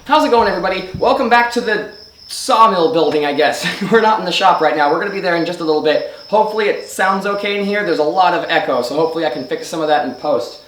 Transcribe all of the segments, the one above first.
How's it going, everybody? Welcome back to the sawmill building, I guess. We're not in the shop right now. We're going to be there in just a little bit. Hopefully it sounds okay in here. There's a lot of echo, so hopefully I can fix some of that in post.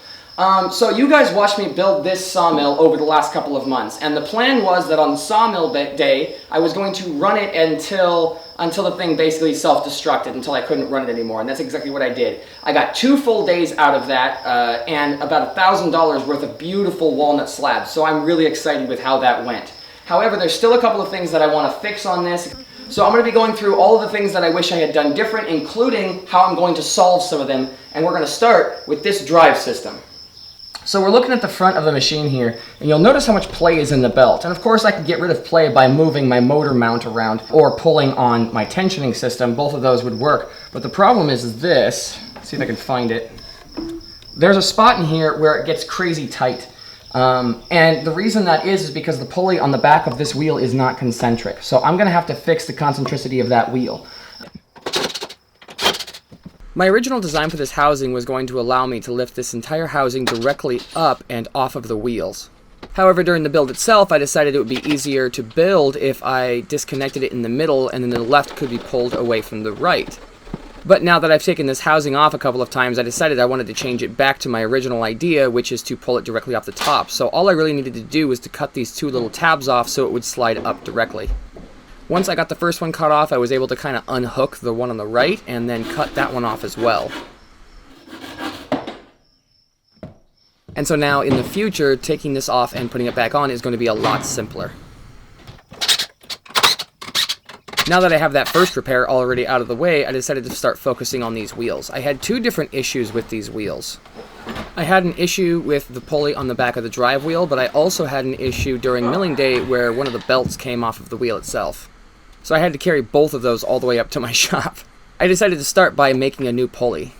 So you guys watched me build this sawmill over the last couple of months, and the plan was that on sawmill day, I was going to run it until the thing basically self-destructed, until I couldn't run it anymore, and that's exactly what I did. I got 2 full days out of that, and about $1,000 worth of beautiful walnut slabs, so I'm really excited with how that went. However, there's still a couple of things that I want to fix on this, so I'm going to be going through all of the things that I wish I had done different, including how I'm going to solve some of them, and we're going to start with this drive system. So we're looking at the front of the machine here, and you'll notice how much play is in the belt. And of course I can get rid of play by moving my motor mount around or pulling on my tensioning system. Both of those would work. But the problem is this. Let's see if I can find it. There's a spot in here where it gets crazy tight. And the reason that is because the pulley on the back of this wheel is not concentric. So I'm going to have to fix the concentricity of that wheel. My original design for this housing was going to allow me to lift this entire housing directly up and off of the wheels. However, during the build itself, I decided it would be easier to build if I disconnected it in the middle and then the left could be pulled away from the right. But now that I've taken this housing off a couple of times, I decided I wanted to change it back to my original idea, which is to pull it directly off the top. So all I really needed to do was to cut these 2 little tabs off so it would slide up directly. Once I got the first one cut off, I was able to kind of unhook the one on the right and then cut that one off as well. And so now in the future, taking this off and putting it back on is going to be a lot simpler. Now that I have that first repair already out of the way, I decided to start focusing on these wheels. I had 2 different issues with these wheels. I had an issue with the pulley on the back of the drive wheel, but I also had an issue during milling day where one of the belts came off of the wheel itself. So I had to carry both of those all the way up to my shop. I decided to start by making a new pulley.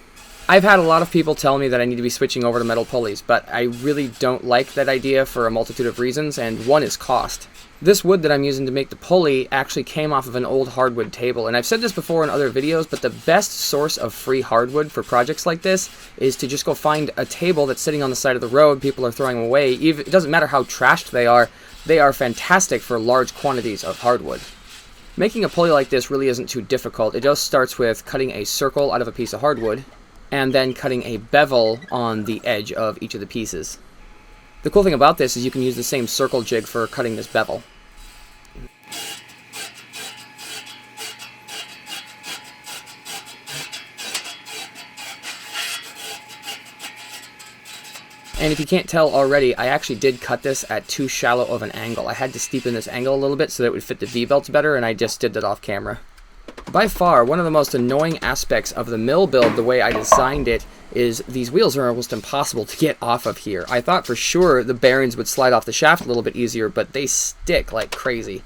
I've had a lot of people tell me that I need to be switching over to metal pulleys, but I really don't like that idea for a multitude of reasons, and one is cost. This wood that I'm using to make the pulley actually came off of an old hardwood table, and I've said this before in other videos, but the best source of free hardwood for projects like this is to just go find a table that's sitting on the side of the road, people are throwing away. It doesn't matter how trashed they are fantastic for large quantities of hardwood. Making a pulley like this really isn't too difficult. It just starts with cutting a circle out of a piece of hardwood and then cutting a bevel on the edge of each of the pieces. The cool thing about this is you can use the same circle jig for cutting this bevel. And if you can't tell already, I actually did cut this at too shallow of an angle. I had to steepen this angle a little bit so that it would fit the V-belts better, and I just did that off camera. By far, one of the most annoying aspects of the mill build, the way I designed it, is these wheels are almost impossible to get off of here. I thought for sure the bearings would slide off the shaft a little bit easier, but they stick like crazy.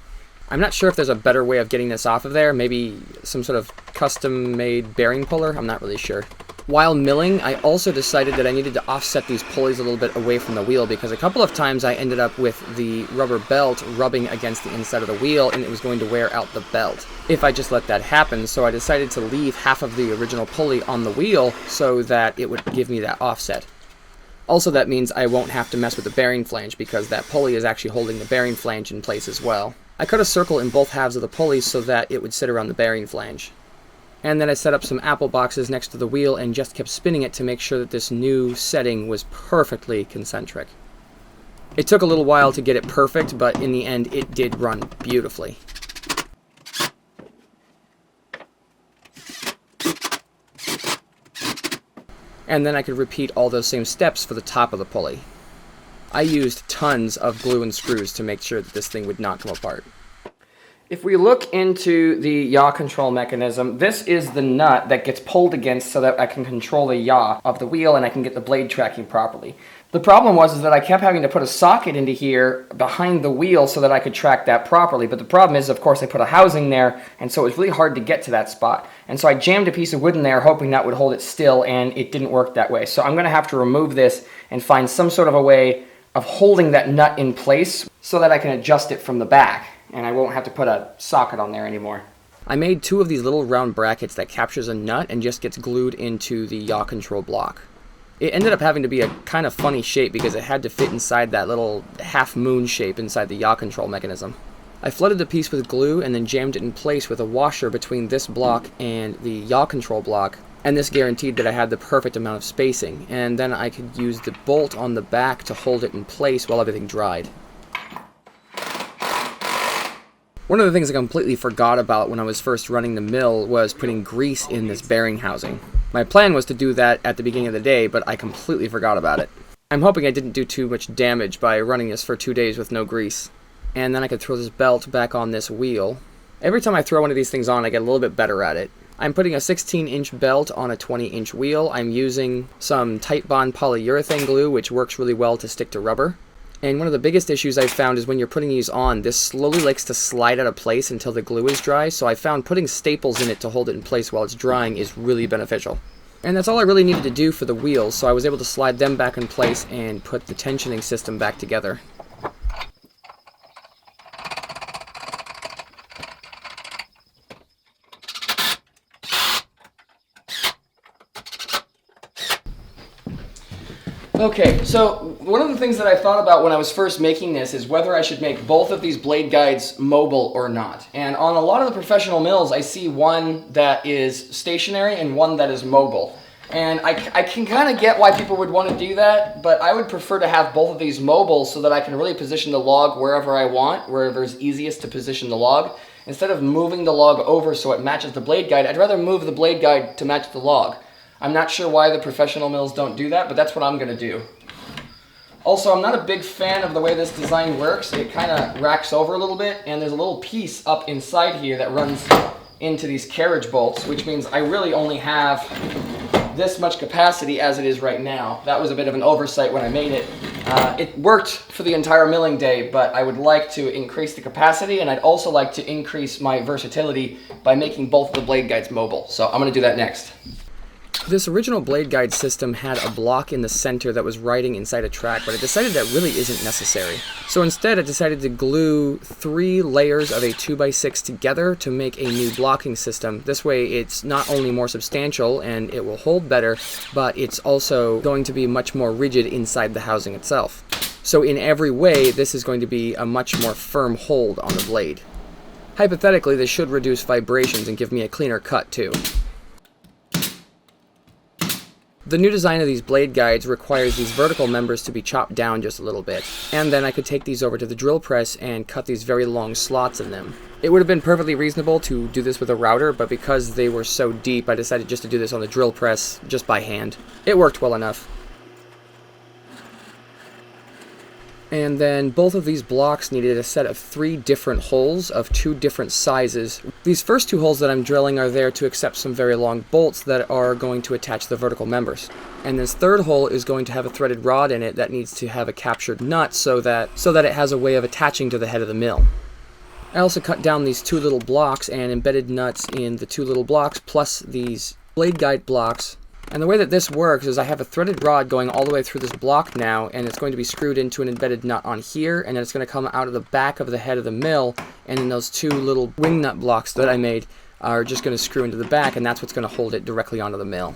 I'm not sure if there's a better way of getting this off of there, maybe some sort of custom-made bearing puller, I'm not really sure. While milling, I also decided that I needed to offset these pulleys a little bit away from the wheel because a couple of times I ended up with the rubber belt rubbing against the inside of the wheel and it was going to wear out the belt if I just let that happen, so I decided to leave half of the original pulley on the wheel so that it would give me that offset. Also, that means I won't have to mess with the bearing flange because that pulley is actually holding the bearing flange in place as well. I cut a circle in both halves of the pulley so that it would sit around the bearing flange. And then I set up some apple boxes next to the wheel and just kept spinning it to make sure that this new setting was perfectly concentric. It took a little while to get it perfect, but in the end it did run beautifully. And then I could repeat all those same steps for the top of the pulley. I used tons of glue and screws to make sure that this thing would not come apart. If we look into the yaw control mechanism, this is the nut that gets pulled against so that I can control the yaw of the wheel and I can get the blade tracking properly. The problem was that I kept having to put a socket into here behind the wheel so that I could track that properly, but the problem is, of course, I put a housing there, and so it was really hard to get to that spot. And so I jammed a piece of wood in there hoping that would hold it still, and it didn't work that way. So I'm going to have to remove this and find some sort of a way of holding that nut in place so that I can adjust it from the back. And I won't have to put a socket on there anymore. I made 2 of these little round brackets that captures a nut and just gets glued into the yaw control block. It ended up having to be a kind of funny shape because it had to fit inside that little half moon shape inside the Yaw Control mechanism. I flooded the piece with glue and then jammed it in place with a washer between this block and the Yaw Control block, and this guaranteed that I had the perfect amount of spacing, and then I could use the bolt on the back to hold it in place while everything dried. One of the things I completely forgot about when I was first running the mill was putting grease in this bearing housing. My plan was to do that at the beginning of the day, but I completely forgot about it. I'm hoping I didn't do too much damage by running this for 2 days with no grease. And then I could throw this belt back on this wheel. Every time I throw one of these things on, I get a little bit better at it. I'm putting a 16-inch belt on a 20-inch wheel. I'm using some Titebond polyurethane glue, which works really well to stick to rubber. And one of the biggest issues I've found is when you're putting these on, this slowly likes to slide out of place until the glue is dry, so I found putting staples in it to hold it in place while it's drying is really beneficial. And that's all I really needed to do for the wheels, so I was able to slide them back in place and put the tensioning system back together. Okay, so one of the things that I thought about when I was first making this is whether I should make both of these blade guides mobile or not. And on a lot of the professional mills, I see one that is stationary and one that is mobile. And I can kind of get why people would want to do that, but I would prefer to have both of these mobile so that I can really position the log wherever I want, wherever is easiest to position the log. Instead of moving the log over so it matches the blade guide, I'd rather move the blade guide to match the log. I'm not sure why the professional mills don't do that, but that's what I'm going to do. Also, I'm not a big fan of the way this design works. It kind of racks over a little bit, and there's a little piece up inside here that runs into these carriage bolts, which means I really only have this much capacity as it is right now. That was a bit of an oversight when I made it. It worked for the entire milling day, but I would like to increase the capacity, and I'd also like to increase my versatility by making both of the blade guides mobile. So I'm going to do that next. This original blade guide system had a block in the center that was riding inside a track, but I decided that really isn't necessary. So instead I decided to glue 3 layers of a 2x6 together to make a new blocking system. This way it's not only more substantial and it will hold better, but it's also going to be much more rigid inside the housing itself. So in every way this is going to be a much more firm hold on the blade. Hypothetically, this should reduce vibrations and give me a cleaner cut too. The new design of these blade guides requires these vertical members to be chopped down just a little bit, and then I could take these over to the drill press and cut these very long slots in them. It would have been perfectly reasonable to do this with a router, but because they were so deep, I decided just to do this on the drill press, just by hand. It worked well enough. And then both of these blocks needed a set of 3 different holes of 2 different sizes. These first 2 holes that I'm drilling are there to accept some very long bolts that are going to attach the vertical members. And this third hole is going to have a threaded rod in it that needs to have a captured nut so that it has a way of attaching to the head of the mill. I also cut down these 2 little blocks and embedded nuts in the 2 little blocks plus these blade guide blocks. And the way that this works is I have a threaded rod going all the way through this block now, and it's going to be screwed into an embedded nut on here, and then it's going to come out of the back of the head of the mill, and then those 2 little wing nut blocks that I made are just going to screw into the back, and that's what's going to hold it directly onto the mill.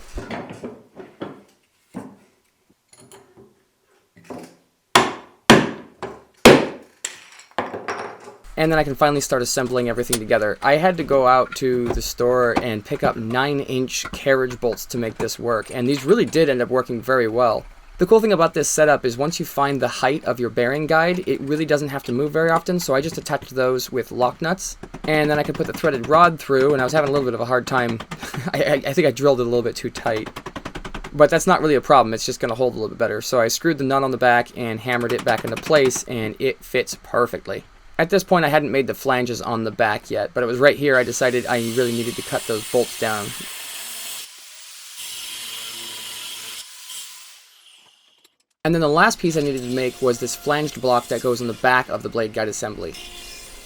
And then I can finally start assembling everything together. I had to go out to the store and pick up 9-inch carriage bolts to make this work, and these really did end up working very well. The cool thing about this setup is once you find the height of your bearing guide, it really doesn't have to move very often, so I just attached those with lock nuts, and then I could put the threaded rod through, and I was having a little bit of a hard time. I think I drilled it a little bit too tight. But that's not really a problem, it's just going to hold a little bit better. So I screwed the nut on the back and hammered it back into place, and it fits perfectly. At this point I hadn't made the flanges on the back yet, but it was right here I decided I really needed to cut those bolts down. And then the last piece I needed to make was this flanged block that goes on the back of the blade guide assembly.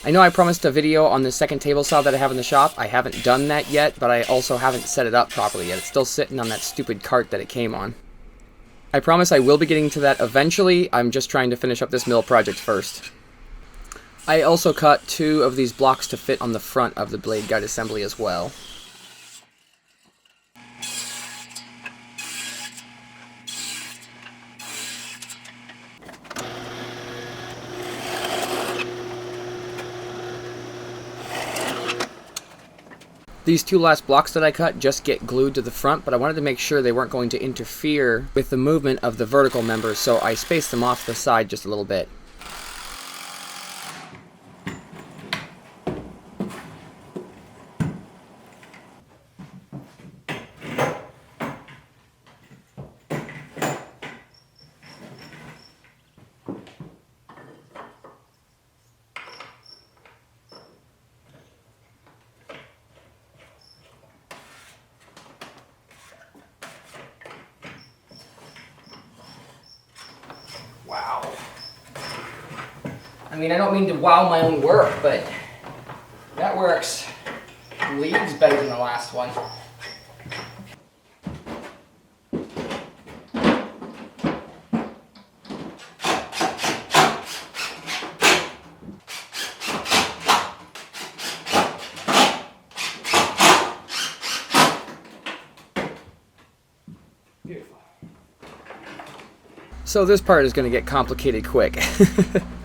I know I promised a video on the second table saw that I have in the shop. I haven't done that yet, but I also haven't set it up properly yet. It's still sitting on that stupid cart that it came on. I promise I will be getting to that eventually. I'm just trying to finish up this mill project first. I also cut 2 of these blocks to fit on the front of the blade guide assembly as well. These two last blocks that I cut just get glued to the front, but I wanted to make sure they weren't going to interfere with the movement of the vertical members, so I spaced them off the side just a little bit. Wow. I mean, I don't mean to wow my own work, but that works leagues better than the last one. Beautiful. So this part is going to get complicated quick.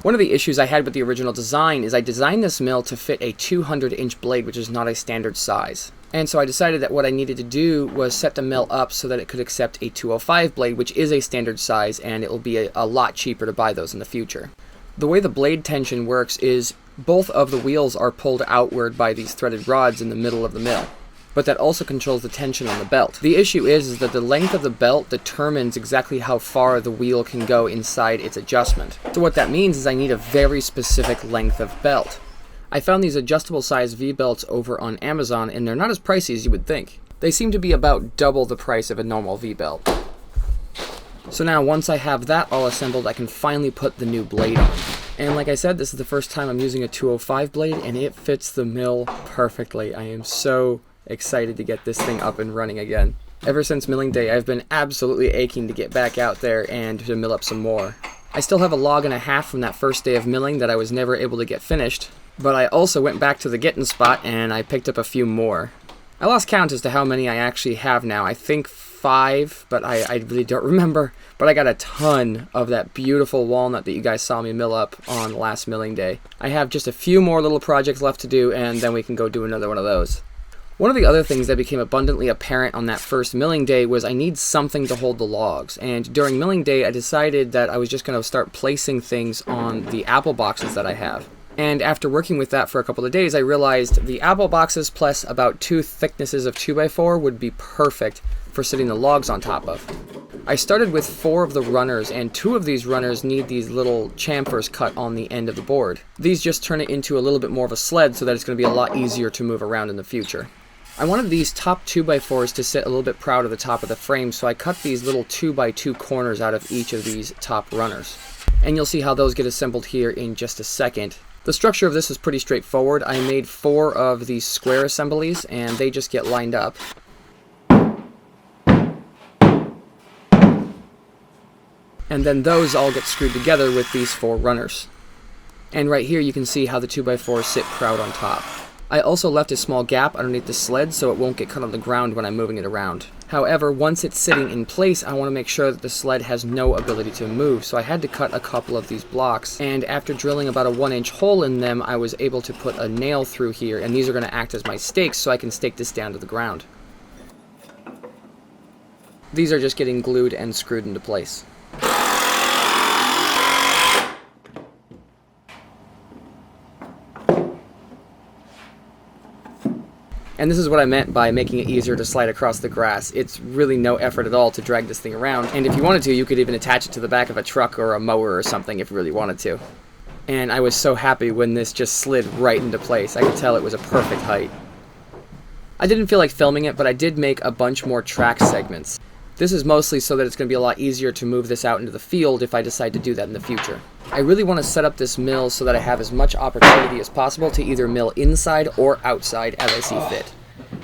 One of the issues I had with the original design is I designed this mill to fit a 200-inch blade, which is not a standard size. And so I decided that what I needed to do was set the mill up so that it could accept a 205 blade, which is a standard size, and it will be a lot cheaper to buy those in the future. The way the blade tension works is both of the wheels are pulled outward by these threaded rods in the middle of the mill, but that also controls the tension on the belt. The issue is that the length of the belt determines exactly how far the wheel can go inside its adjustment. So what that means is I need a very specific length of belt. I found these adjustable size V-belts over on Amazon, and they're not as pricey as you would think. They seem to be about double the price of a normal V-belt. So now once I have that all assembled, I can finally put the new blade on. And like I said, this is the first time I'm using a 205 blade, and it fits the mill perfectly. I am so excited to get this thing up and running again. Ever since milling day, I've been absolutely aching to get back out there and to mill up some more. I still have a log and a half from that first day of milling that I was never able to get finished, but I also went back to the getting spot and I picked up a few more. I lost count as to how many I actually have now. I think 5, but I really don't remember. But I got a ton of that beautiful walnut that you guys saw me mill up on last milling day. I have just a few more little projects left to do, and then we can go do another one of those. One of the other things that became abundantly apparent on that first milling day was I need something to hold the logs, and during milling day I decided that I was just going to start placing things on the apple boxes that I have. And after working with that for a couple of days, I realized the apple boxes plus about 2 thicknesses of 2x4 would be perfect for sitting the logs on top of. I started with 4 of the runners, and 2 of these runners need these little chamfers cut on the end of the board. These just turn it into a little bit more of a sled so that it's going to be a lot easier to move around in the future. I wanted these top 2x4s to sit a little bit proud of the top of the frame, so I cut these little 2x2 corners out of each of these top runners. And you'll see how those get assembled here in just a second. The structure of this is pretty straightforward. I made 4 of these square assemblies, and they just get lined up. And then those all get screwed together with these 4 runners. And right here you can see how the 2x4s sit proud on top. I also left a small gap underneath the sled so it won't get cut on the ground when I'm moving it around. However, once it's sitting in place, I want to make sure that the sled has no ability to move, so I had to cut a couple of these blocks, and after drilling about a 1-inch hole in them, I was able to put a nail through here, and these are going to act as my stakes so I can stake this down to the ground. These are just getting glued and screwed into place. And this is what I meant by making it easier to slide across the grass. It's really no effort at all to drag this thing around, and if you wanted to, you could even attach it to the back of a truck or a mower or something if you really wanted to. And I was so happy when this just slid right into place. I could tell it was a perfect height. I didn't feel like filming it, but I did make a bunch more track segments. This is mostly so that it's going to be a lot easier to move this out into the field if I decide to do that in the future. I really want to set up this mill so that I have as much opportunity as possible to either mill inside or outside as I see fit.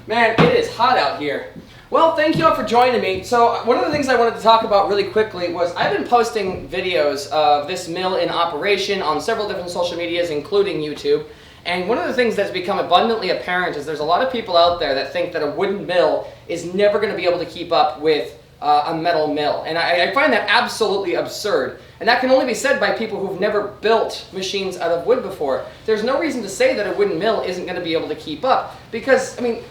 Man, it is hot out here. Well, thank you all for joining me. So one of the things I wanted to talk about really quickly was I've been posting videos of this mill in operation on several different social medias, including YouTube. And one of the things that's become abundantly apparent is there's a lot of people out there that think that a wooden mill is never going to be able to keep up with a metal mill. And I find that absolutely absurd. And that can only be said by people who've never built machines out of wood before. There's no reason to say that a wooden mill isn't going to be able to keep up. Because, I mean,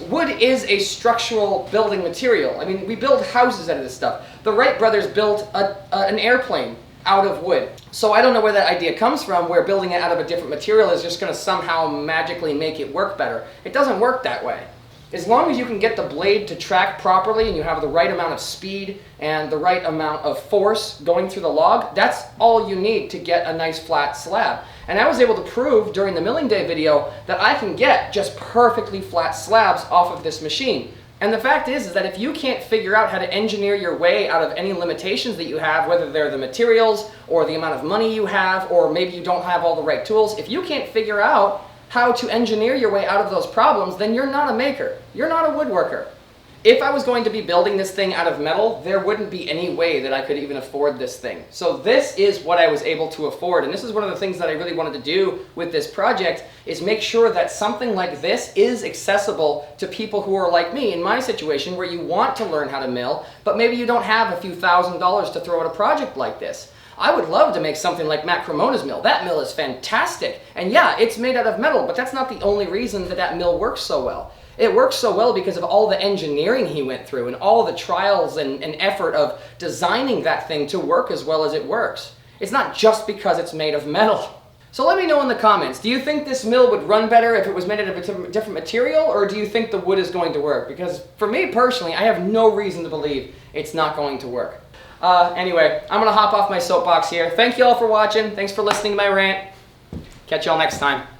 wood is a structural building material. I mean, we build houses out of this stuff. The Wright brothers built an airplane out of wood. So I don't know where that idea comes from, where building it out of a different material is just going to somehow magically make it work better. It doesn't work that way. As long as you can get the blade to track properly and you have the right amount of speed and the right amount of force going through the log, that's all you need to get a nice flat slab. And I was able to prove during the milling day video that I can get just perfectly flat slabs off of this machine. And the fact is that if you can't figure out how to engineer your way out of any limitations that you have, whether they're the materials or the amount of money you have, or maybe you don't have all the right tools, if you can't figure out how to engineer your way out of those problems, then you're not a maker. You're not a woodworker. If I was going to be building this thing out of metal, there wouldn't be any way that I could even afford this thing. So this is what I was able to afford, and this is one of the things that I really wanted to do with this project, is make sure that something like this is accessible to people who are like me in my situation, where you want to learn how to mill, but maybe you don't have a few $1,000s to throw at a project like this. I would love to make something like Matt Cremona's mill. That mill is fantastic. And yeah, it's made out of metal, but that's not the only reason that that mill works so well. It works so well because of all the engineering he went through and all the trials and effort of designing that thing to work as well as it works. It's not just because it's made of metal. So let me know in the comments, do you think this mill would run better if it was made out of a different material, or do you think the wood is going to work? Because for me personally, I have no reason to believe it's not going to work. Anyway, I'm going to hop off my soapbox here. Thank you all for watching. Thanks for listening to my rant. Catch y'all next time.